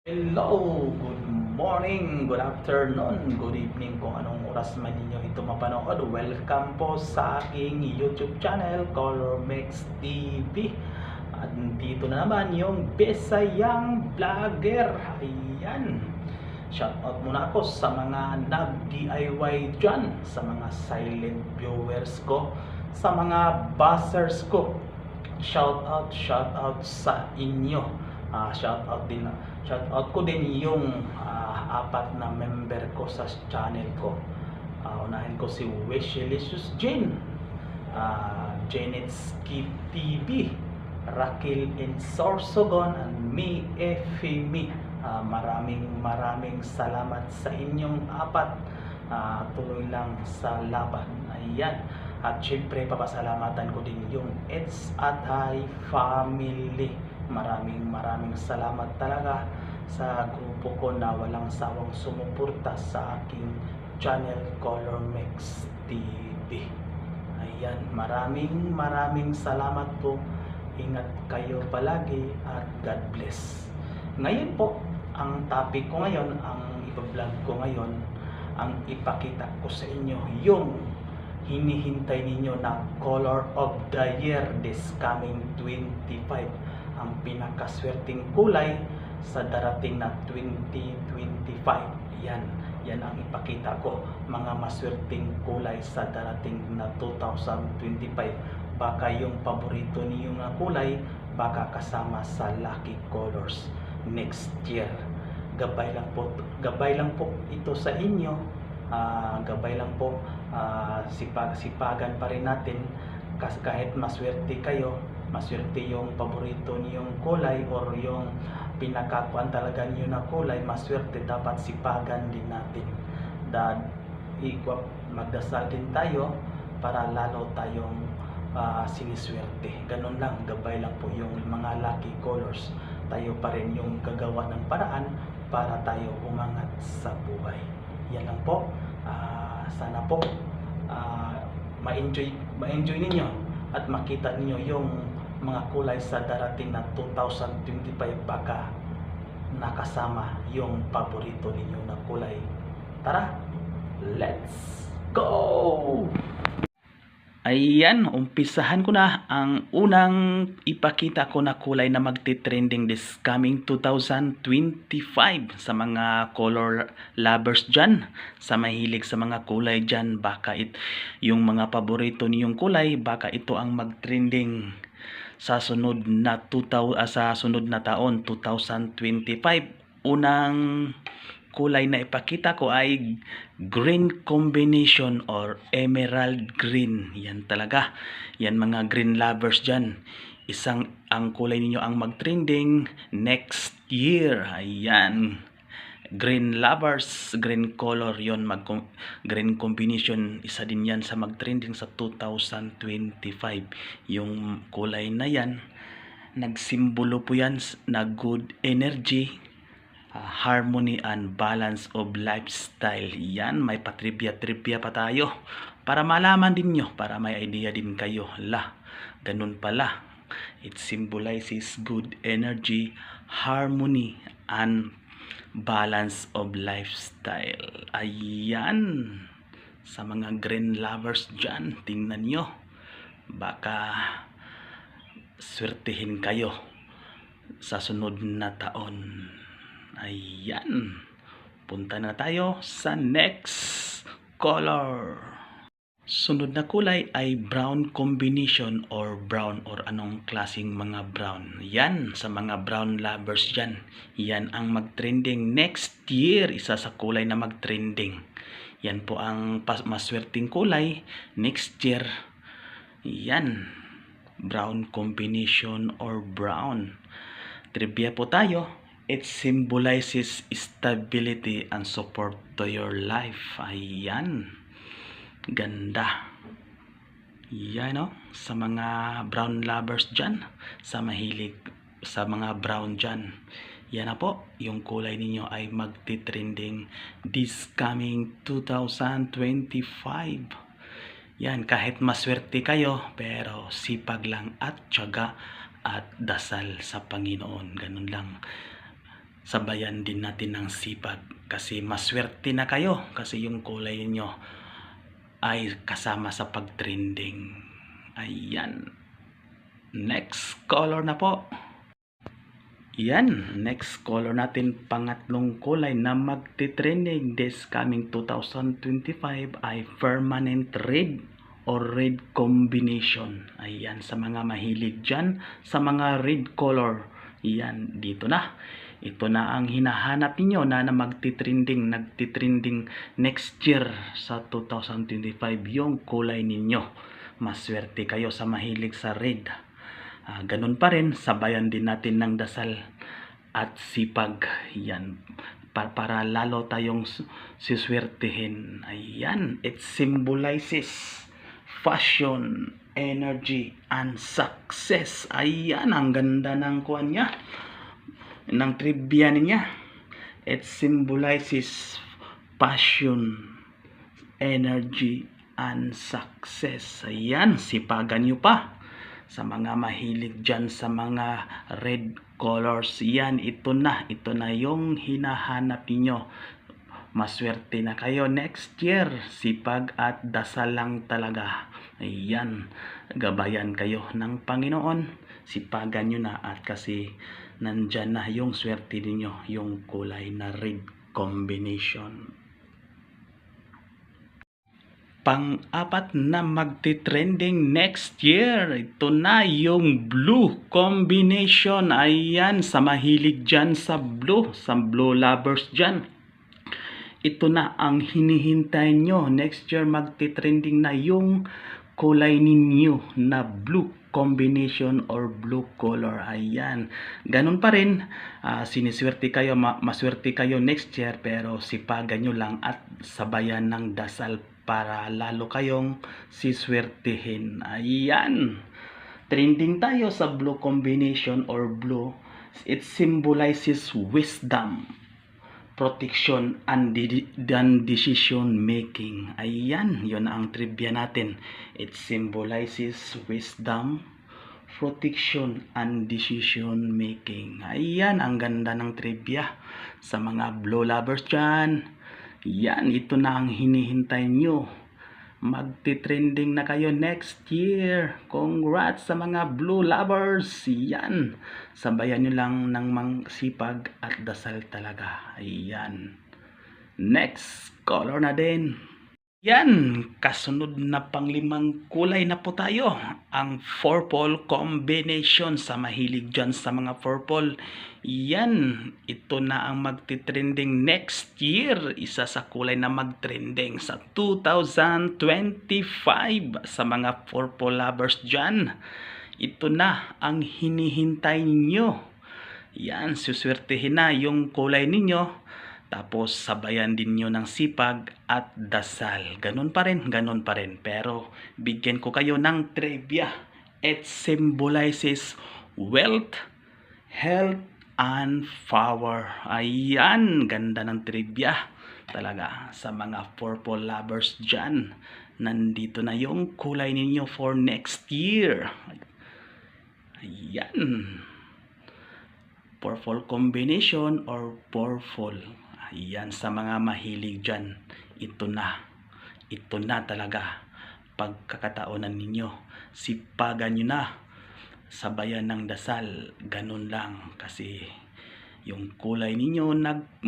Hello, good morning, good afternoon, good evening kung anong oras man ninyo ito mapanood. Welcome po sa aking YouTube channel, Color Mix TV. At dito na naman yung Bisayang Vlogger. Ayan. Shoutout muna ako sa mga nag-DIY dyan, sa mga silent viewers ko, sa mga buzzers ko. Shoutout sa inyo. Shoutout ko din yung apat na member ko sa channel ko. Unahin ko si Wishlicious Jane, Janet Skip TV, Rakil in Sorsogon, and me Efimi. Maraming salamat sa inyong apat. Tuloy lang sa laban. Ayan. At syempre papasalamatan ko din yung It's at High family. Maraming salamat talaga sa grupo ko na walang sawang sumuporta sa aking channel Color Mix TV. Ayan, maraming salamat po. Ingat kayo palagi at God bless. Ngayon po, ang topic ko ngayon, ang ipa-vlog ko ngayon, ang ipakita ko sa inyo yung hinihintay ninyo na color of the year this coming 25, ang pinakaswerteng kulay sa darating na 2025. Yan ang ipakita ko, mga maswerteng kulay sa darating na 2025. Baka yung paborito niyo na kulay baka kasama sa lucky colors next year. Gabay lang po ito sa inyo. Gabay lang po, sipagan pa rin natin kasi kahit maswerte kayo, maswerte yung paborito niyong kulay or yung pinakakuan talaga niyo na kulay, maswerte, dapat sipagan din natin. Magdasal din tayo para lalo tayong siniswerte. Ganun lang, gabay lang po yung mga lucky colors. Tayo pa rin yung gagawa ng paraan para tayo umangat sa buhay. Yan lang po. Sana po ma-enjoy ninyo at makita ninyo yung mga kulay sa darating na 2025. Baka nakasama yung paborito ninyo na kulay. Tara, let's go! Ayan, umpisahan ko na ang unang ipakita ko na kulay na magti-trending this coming 2025 sa mga color lovers dyan, sa mahilig sa mga kulay dyan. Baka yung mga paborito niyong kulay, baka ito ang mag-trending sa sunod na taon 2025. Unang kulay na ipakita ko ay green combination or emerald green. Yan talaga. Yan mga green lovers dyan. Ang kulay ninyo ang mag-trending next year. Ayan. Green lovers, green color yon, green combination, isa din yan sa mag-trending sa 2025. Yung kulay na yan, nagsimbolo po yan na good energy, harmony and balance of lifestyle. Yan, may patrivia pa tayo para malaman din nyo, para may idea din kayo. Ganun pala. It symbolizes good energy, harmony and balance of lifestyle. Ayan, sa mga green lovers dyan, tingnan nyo, baka swertihin kayo sa sunod na taon. Ayan, punta na tayo sa next color. Sunod na kulay ay brown combination or brown or anong klaseng mga brown. Yan, sa mga brown lovers dyan. Yan ang mag-trending next year. Isa sa kulay na mag-trending. Yan po ang maswerteng kulay next year. Yan, brown combination or brown. Trivia po tayo. It symbolizes stability and support to your life. Ayan. Ganda. Yan, no? Sa mga brown lovers dyan, sa mahilig sa mga brown dyan, yan na po, yung kulay ninyo ay magti-trending this coming 2025. Yan, kahit maswerte kayo, pero sipag lang at tiyaga at dasal sa Panginoon. Ganun lang. sabayan din natin ng sipag kasi maswerte na kayo kasi yung kulay niyo ay kasama sa pagtrending. Ayan. Next color na po. Yan, next color natin, pangatlong kulay na magti-trending this coming 2025 ay permanent red or red combination. Ayan, sa mga mahilig dyan, sa mga red color. Yan, dito na. Ito na ang hinahanap niyo na magti-trending, nagti-trending next year sa 2025 yung kulay ninyo. Maswerte kayo sa mahilig sa red. Ganun pa rin, sabayan din natin ng dasal at sipag. Yan, para lalo tayong siswertihin. Ayan, it symbolizes fashion, energy, and success. Ayan, ang ganda ng kuwan niya, ng trivia niya. It symbolizes passion, energy, and success. Ayan, sipagan nyo pa. Sa mga mahilig dyan sa mga red colors, yan, ito na yung hinahanap niyo. Maswerte na kayo next year. Sipag at dasal lang talaga. Ayan, gabayan kayo ng Panginoon. Sipagan nyo na at kasi nandyan na yung swerte niyo, yung kulay na red combination. Pang-apat na magti-trending next year, ito na yung blue combination. Ayan, sa mahilig dyan sa blue lovers dyan, ito na ang hinihintay nyo. Next year magti-trending na yung kulay ninyo na blue combination or blue color. Ayan, ganun pa rin, siniswerte kayo, maswerte kayo next year, pero sipagan nyo lang at sabayan ng dasal para lalo kayong siswertihin. Ayan, trending tayo sa blue combination or blue. It symbolizes wisdom, protection, and decision making. Ayan, yun ang trivia natin. It symbolizes wisdom, protection, and decision making. Ayan, ang ganda ng trivia sa mga blue lovers dyan. Yan, ito na ang hinihintay nyo. Magti-trending na kayo next year. Congrats sa mga blue lovers. Yan, sabayan nyo lang ng sipag at dasal talaga. Ayan, next color na din. Yan, kasunod na panglimang kulay na po tayo. Ang purple combination, sa mahilig dyan sa mga purple. Yan, ito na ang magti-trending next year. Isa sa kulay na mag-trending sa 2025 sa mga purple lovers dyan. Ito na ang hinihintay nyo. Yan, suswertehin na yung kulay ninyo. Tapos sabayan din nyo ng sipag at dasal. Ganun pa rin. Pero bigyan ko kayo ng trivia. It symbolizes wealth, health, and power. Ayan, ganda ng trivia talaga sa mga purple lovers dyan. Nandito na yung kulay ninyo for next year. Ayan, purple combination or purple. Ayan, sa mga mahilig dyan, ito na talaga pagkakataonan ninyo. Sipagan nyo na, sabayan ng dasal. Ganun lang kasi yung kulay ninyo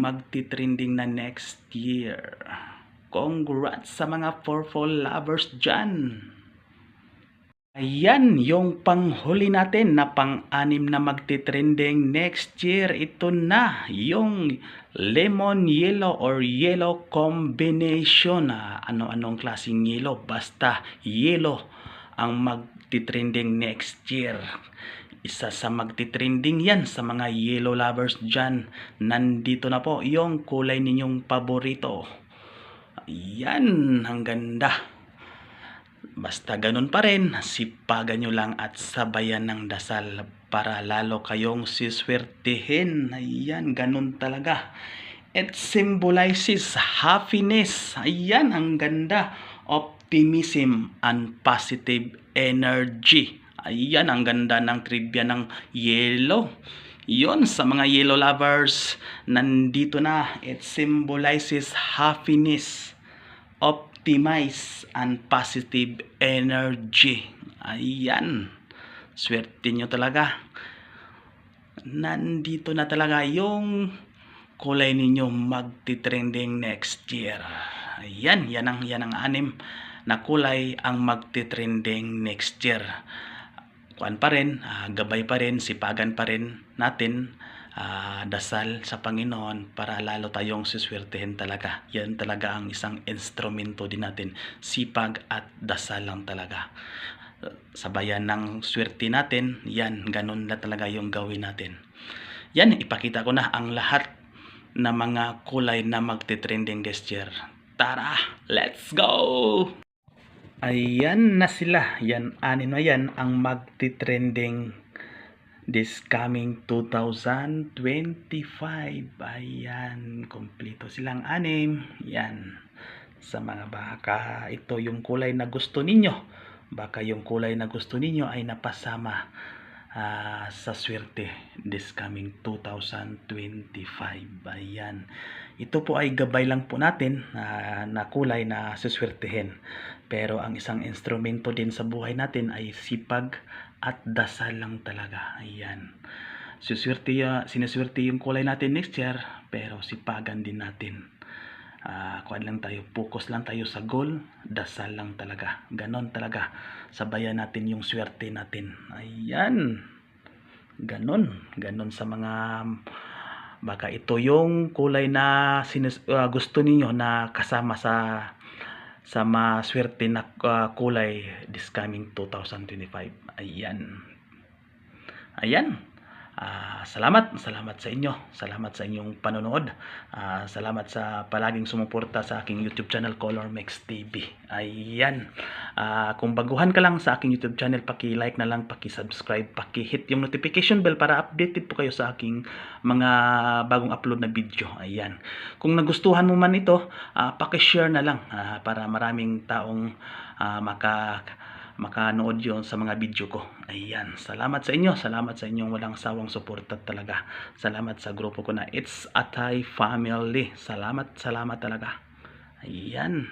magti-trending na next year. Congrats sa mga purple lovers dyan. Ayan, yung panghuli natin na pang-anim na magti-trending next year. Ito na yung lemon yellow or yellow combination. Ano-anong klaseng yellow, basta yellow ang magti-trending next year. Isa sa magti-trending yan sa mga yellow lovers dyan. Nandito na po yung kulay ninyong paborito. Ayan, ang ganda. Basta ganun pa rin, sipagan nyo lang at sabayan ng dasal para lalo kayong siswertihin. Ayan, ganun talaga. It symbolizes happiness. Ayan, ang ganda. Optimism and positive energy. Ayan, ang ganda ng trivia ng yellow. Yon, sa mga yellow lovers, nandito na. It symbolizes happiness, optimize, and positive energy. Ayan. Swerte nyo talaga. Nandito na talaga yung kulay ninyo magti-trending next year. Ayan, yan ang anim na kulay ang magti-trending next year. Kuan pa rin, gabay pa rin, sipagan pa rin natin, dasal sa Panginoon para lalo tayong siswertehin talaga. Yan talaga ang isang instrumento din natin, sipag at dasal lang talaga. Sabayan ng swerte natin, yan, ganun na talaga yung gawin natin. Yan, ipakita ko na ang lahat na mga kulay na magte-trending this year. Tara, let's go! Ayan na sila. Yan, anin na yan ang magti-trending this coming 2025. Ayan, kompleto silang anim. Yan. Sa mga baka, ito yung kulay na gusto ninyo. Baka yung kulay na gusto ninyo ay napasama sa swerte this coming 2025. Ayan. Ito po ay gabay lang po natin na kulay na suswertehin. Pero ang isang instrumento din sa buhay natin ay sipag at dasal lang talaga. Ayan. Sinuswerte yung kulay natin next year, pero sipagan din natin. Kuan lang tayo, focus lang tayo sa goal, dasal lang talaga. Ganon talaga. Sabayan natin yung swerte natin. Ayan. Ganon sa mga baka ito yung kulay na gusto ninyo na kasama sa maswerte na kulay this coming 2025. Ayan. Salamat sa inyo. Salamat sa inyong panonood. Salamat sa palaging sumuporta sa aking YouTube channel, Color Mix TV. Ayan. Kung baguhan ka lang sa aking YouTube channel, paki-like na lang, paki-subscribe, paki-hit yung notification bell para updated po kayo sa aking mga bagong upload na video. Ayan. Kung nagustuhan mo man ito, paki-share na lang para maraming taong makanood yon sa mga video ko. Ayan, salamat sa inyo. Salamat sa inyong walang sawang suporta talaga. Salamat sa grupo ko na It's Atay Family. Salamat talaga. Ayan.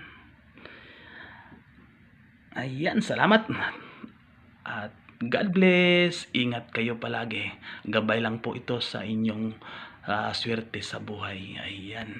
Salamat. At God bless. Ingat kayo palagi. Gabay lang po ito sa inyong swerte sa buhay. Ayan.